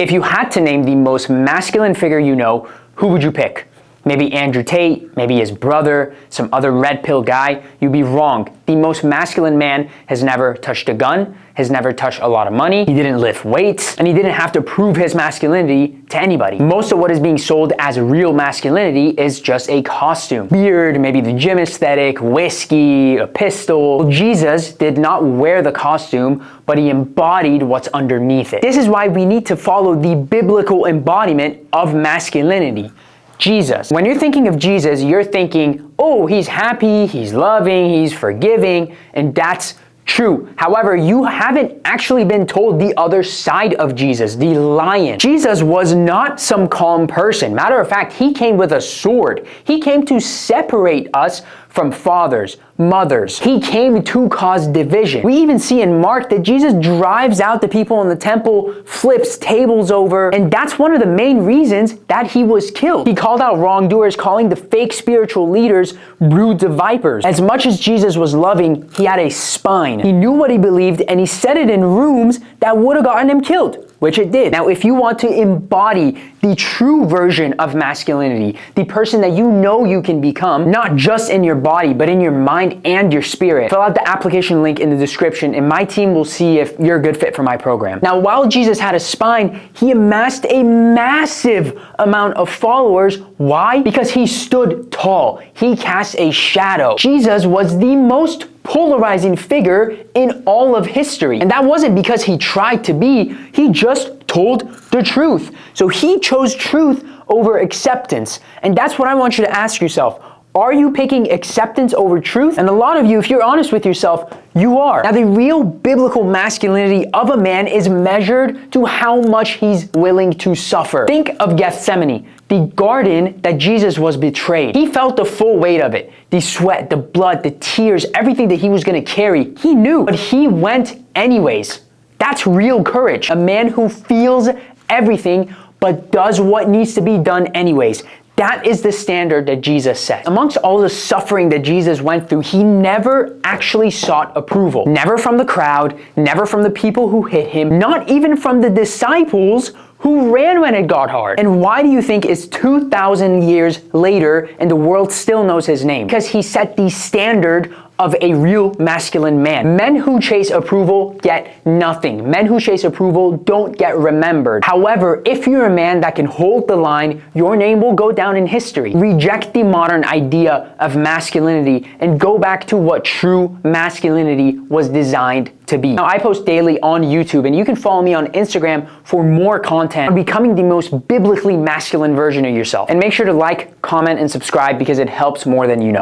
If you had to name the most masculine figure you know, who would you pick? Maybe Andrew Tate, maybe his brother, some other red pill guy. You'd be wrong. The most masculine man has never touched a gun, has never touched a lot of money, he didn't lift weights, and he didn't have to prove his masculinity to anybody. Most of what is being sold as real masculinity is just a costume. Beard, maybe the gym aesthetic, whiskey, a pistol. Jesus did not wear the costume, but he embodied what's underneath it. This is why we need to follow the biblical embodiment of masculinity. Jesus. When you're thinking of Jesus, you're thinking, oh, he's happy, he's loving, he's forgiving, and that's true. However, you haven't actually been told the other side of Jesus, the lion. Jesus was not some calm person. Matter of fact, he came with a sword. He came to separate us from fathers, mothers. He came to cause division. We even see in Mark that Jesus drives out the people in the temple, flips tables over, and that's one of the main reasons that he was killed. He called out wrongdoers, calling the fake spiritual leaders broods of vipers. As much as Jesus was loving, he had a spine. He knew what he believed, and he said it in rooms that would have gotten him killed, which it did. Now, if you want to embody the true version of masculinity, the person that you know you can become, not just in your body, but in your mind and your spirit, fill out the application link in the description, and my team will see if you're a good fit for my program. Now, while Jesus had a spine, he amassed a massive amount of followers. Why? Because he stood tall. He cast a shadow. Jesus was the most polarizing figure in all of history. And that wasn't because he tried to be, he just told the truth. So he chose truth over acceptance. And that's what I want you to ask yourself. Are you picking acceptance over truth? And a lot of you, if you're honest with yourself, you are. Now, the real biblical masculinity of a man is measured to how much he's willing to suffer. Think of Gethsemane, the garden that Jesus was betrayed. He felt the full weight of it. The sweat, the blood, the tears, everything that he was going to carry. He knew, but he went anyways. That's real courage. A man who feels everything, but does what needs to be done anyways. That is the standard that Jesus set. Amongst all the suffering that Jesus went through, he never actually sought approval. Never from the crowd, never from the people who hit him, not even from the disciples who ran when it got hard. And why do you think it's 2,000 years later and the world still knows his name? Because he set the standard of a real masculine man. Men who chase approval get nothing. Men who chase approval don't get remembered. However, if you're a man that can hold the line, your name will go down in history. Reject the modern idea of masculinity and go back to what true masculinity was designed to be. Now, I post daily on YouTube, and you can follow me on Instagram for more content on becoming the most biblically masculine version of yourself. And make sure to like, comment, and subscribe because it helps more than you know.